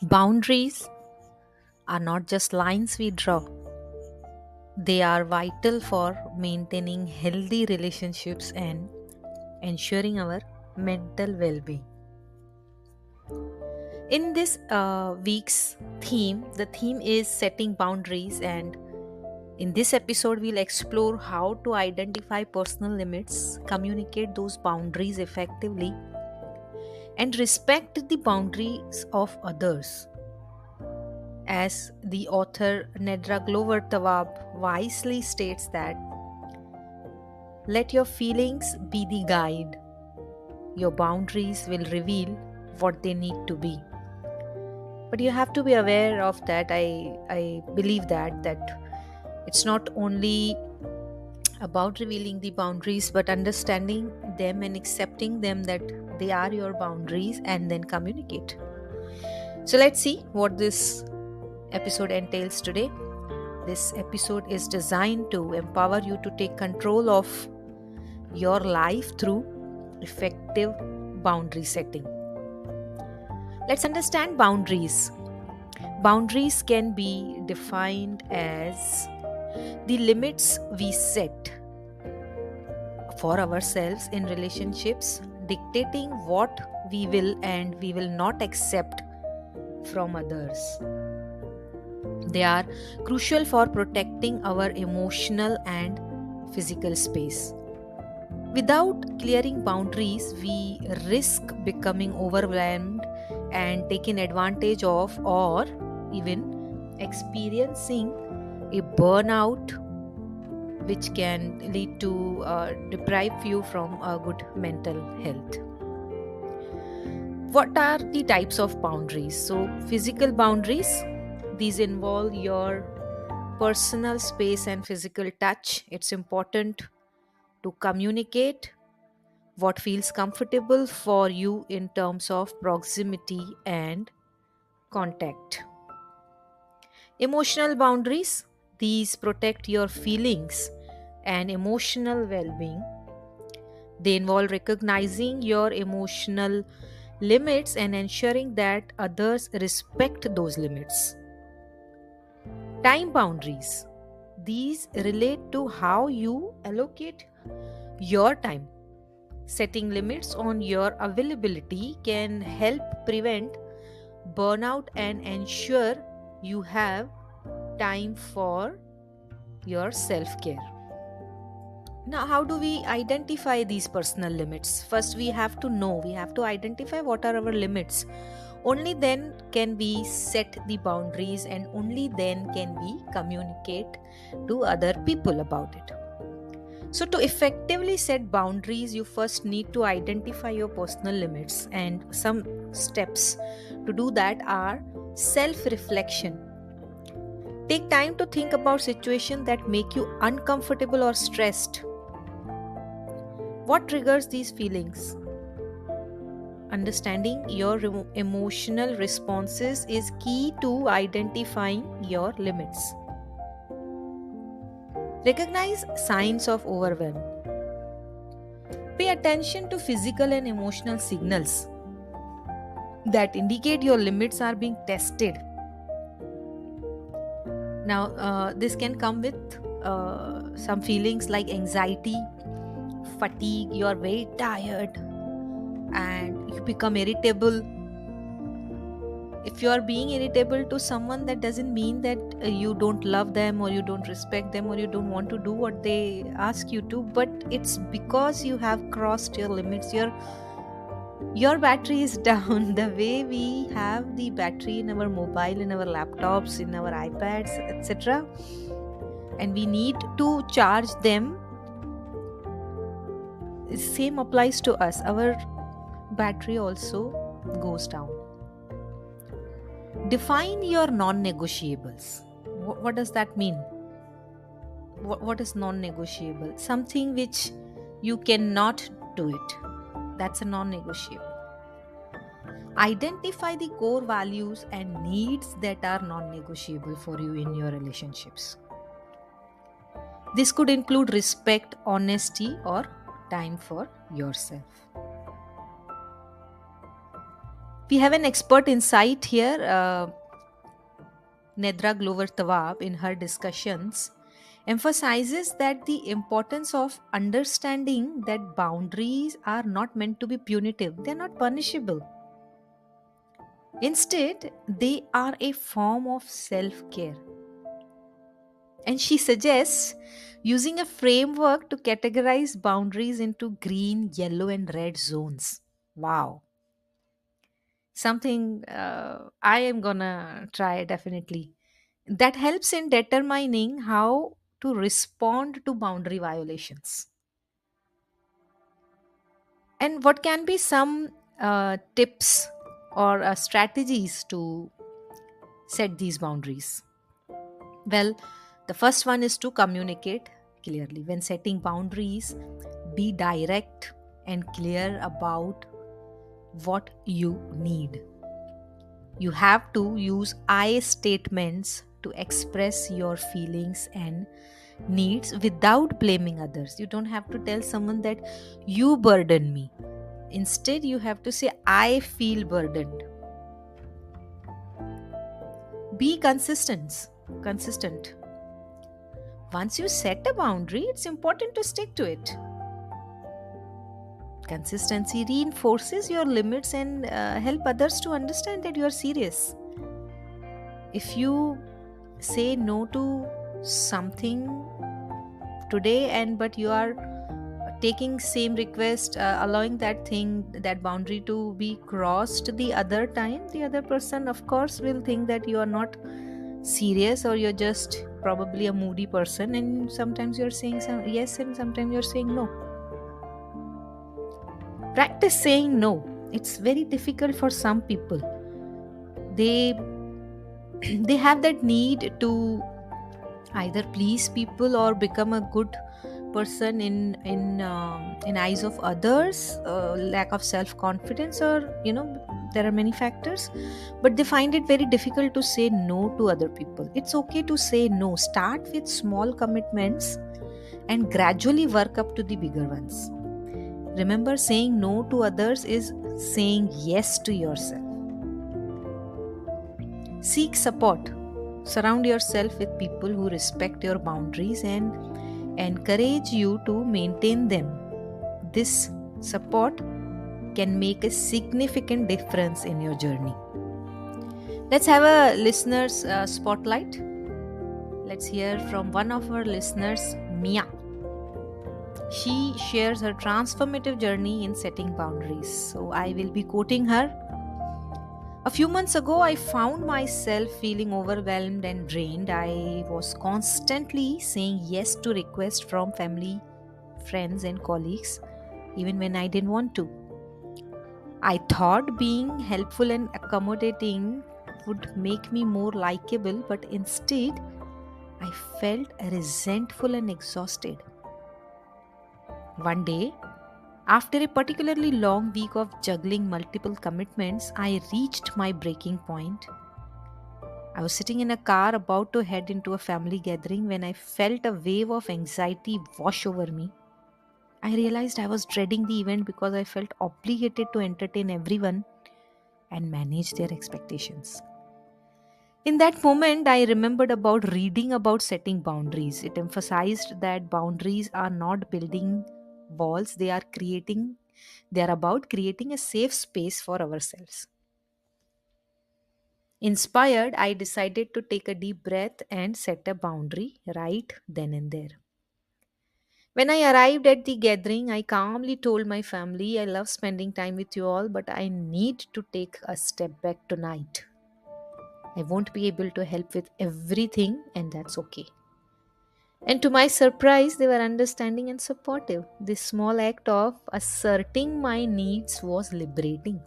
Boundaries are not just lines we draw, they are vital for maintaining healthy relationships and ensuring our mental well being. In this week's the theme is setting boundaries, and in this episode, we'll explore how to identify personal limits, communicate those boundaries effectively, and respect the boundaries of others. As the author Nedra Glover Tawwab wisely states that, let your feelings be the guide. Your boundaries will reveal what they need to be. But you have to be aware of that. I believe that it's not only about revealing the boundaries but understanding them and accepting them, that they are your boundaries, and then communicate. So let's see what this episode entails today. This episode is designed to empower you to take control of your life through effective boundary setting. Let's understand boundaries. Boundaries can be defined as the limits we set for ourselves in relationships, dictating what we will and we will not accept from others. They are crucial for protecting our emotional and physical space. Without clearing boundaries, we risk becoming overwhelmed and taken advantage of, or even experiencing a burnout, which can lead to deprive you from a good mental health. What are the types of boundaries? So, physical boundaries, these involve your personal space and physical touch. It's important to communicate what feels comfortable for you in terms of proximity and contact. Emotional boundaries, these protect your feelings and emotional well being. They involve recognizing your emotional limits and ensuring that others respect those limits. Time boundaries, these relate to how you allocate your time. Setting limits on your availability can help prevent burnout and ensure you have time for your self care. Now, how do we identify these personal limits? First, we have to identify what are our limits. Only then can we set the boundaries, and only then can we communicate to other people about it. So, to effectively set boundaries, you first need to identify your personal limits, and some steps to do that are self reflection. Take time to think about situations that make you uncomfortable or stressed. What triggers these feelings? Understanding your emotional responses is key to identifying your limits. Recognize signs of overwhelm. Pay attention to physical and emotional signals that indicate your limits are being tested. Now, this can come with some feelings like anxiety, fatigue, you are very tired, and you become irritable. If you are being irritable to someone, that doesn't mean that you don't love them or you don't respect them or you don't want to do what they ask you to, but it's because you have crossed your limits. Your battery is down. The way we have the battery in our mobile, in our laptops, in our iPads, etc., and we need to charge them, same applies to us. Our battery also goes down. Define your non-negotiables. What does that mean? What is non-negotiable? Something which you cannot do it. That's a non-negotiable. Identify the core values and needs that are non-negotiable for you in your relationships. This could include respect, honesty, or time for yourself. We have an expert insight here, Nedra Glover Tawwab, in her discussions, emphasizes that the importance of understanding that boundaries are not meant to be punitive, they're not punishable. Instead, they are a form of self care. And she suggests using a framework to categorize boundaries into green, yellow, and red zones. Wow. Something I am gonna try definitely. That helps in determining how to respond to boundary violations. And what can be some tips or strategies to set these boundaries? Well, the first one is to communicate clearly. When setting boundaries, be direct and clear about what you need. You have to use I statements to express your feelings and needs without blaming others. You don't have to tell someone that you burden me. Instead, you have to say, I feel burdened. Be consistent. Consistent. Once you set a boundary, it's important to stick to it. Consistency reinforces your limits and help others to understand that you are serious. If you say no to something today and but you are taking same request, allowing that boundary to be crossed the other time, the other person of course will think that you are not serious, or you're just probably a moody person, and sometimes you're saying yes and sometimes you're saying no. Practice saying no. It's very difficult for some people. They they have that need to either please people or become a good person in eyes of others, lack of self confidence, or there are many factors, but they find it very difficult to say no to other people. It's okay to say no. Start with small commitments and gradually work up to the bigger ones. Remember, saying no to others is saying yes to yourself. Seek support. Surround yourself with people who respect your boundaries and encourage you to maintain them. This support can make a significant difference in your journey. Let's have a listener's spotlight. Let's hear from one of our listeners, Mia. She shares her transformative journey in setting boundaries. So I will be quoting her. A few months ago, I found myself feeling overwhelmed and drained. I was constantly saying yes to requests from family, friends, and colleagues, even when I didn't want to. I thought being helpful and accommodating would make me more likable, but instead, I felt resentful and exhausted. One day, after a particularly long week of juggling multiple commitments, I reached my breaking point. I was sitting in a car about to head into a family gathering when I felt a wave of anxiety wash over me. I realized I was dreading the event because I felt obligated to entertain everyone and manage their expectations. In that moment, I remembered about reading about setting boundaries. It emphasized that boundaries are not building walls, they are about creating a safe space for ourselves. Inspired, I decided to take a deep breath and set a boundary right then and there. When I arrived at the gathering, I calmly told my family, I love spending time with you all, but I need to take a step back tonight. I won't be able to help with everything, and that's okay. And to my surprise, they were understanding and supportive. This small act of asserting my needs was liberating.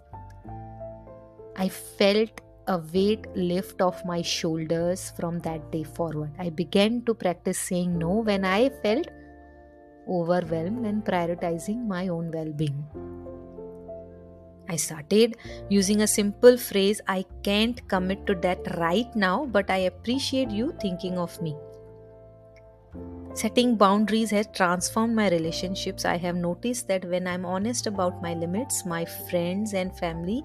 I felt a weight lift off my shoulders from that day forward. I began to practice saying no when I felt overwhelmed and prioritizing my own well being. I started using a simple phrase, I can't commit to that right now, but I appreciate you thinking of me. Setting boundaries has transformed my relationships. I have noticed that when I'm honest about my limits, my friends and family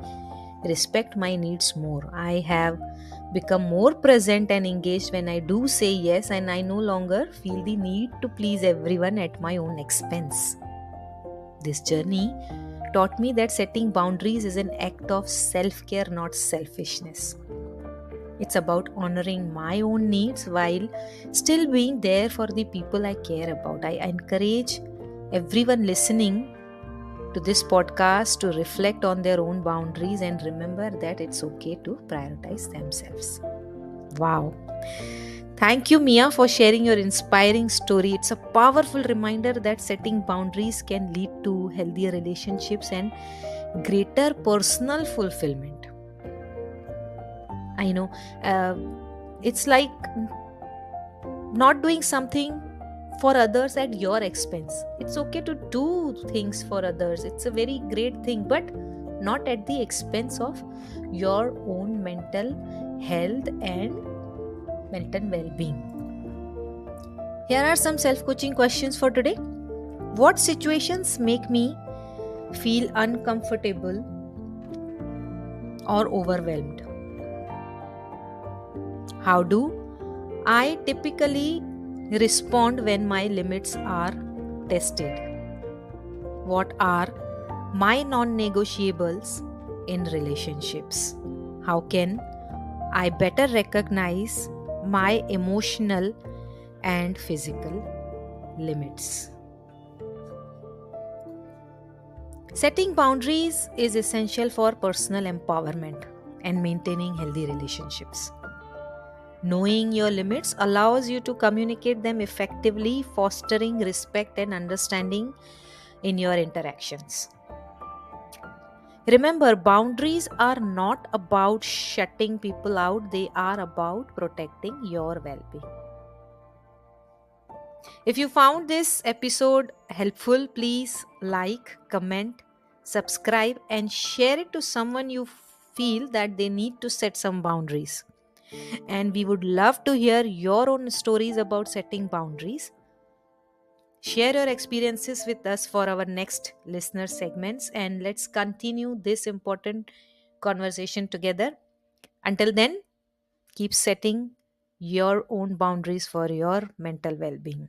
respect my needs more. I have become more present and engaged when I do say yes, and I no longer feel the need to please everyone at my own expense. This journey taught me that setting boundaries is an act of self care, not selfishness. It's about honoring my own needs while still being there for the people I care about. I encourage everyone listening to this podcast to reflect on their own boundaries and remember that it's okay to prioritize themselves. Wow. Thank you, Mia, for sharing your inspiring story. It's a powerful reminder that setting boundaries can lead to healthier relationships and greater personal fulfillment. I know uh, it's like not doing something for others at your expense. It's okay to do things for others, it's a very great thing, but not at the expense of your own mental health and mental well-being. Here are some self-coaching questions for today. What situations make me feel uncomfortable or overwhelmed? How do I typically respond when my limits are tested? What are my non negotiables in relationships? How can I better recognize my emotional and physical limits? Setting boundaries is essential for personal empowerment and maintaining healthy relationships. Knowing your limits allows you to communicate them effectively, fostering respect and understanding in your interactions. Remember, boundaries are not about shutting people out, they are about protecting your well being. If you found this episode helpful, please like, comment, subscribe, and share it to someone you feel that they need to set some boundaries. And we would love to hear your own stories about setting boundaries. Share your experiences with us for our next listener segments, and let's continue this important conversation together. Until then, keep setting your own boundaries for your mental well being.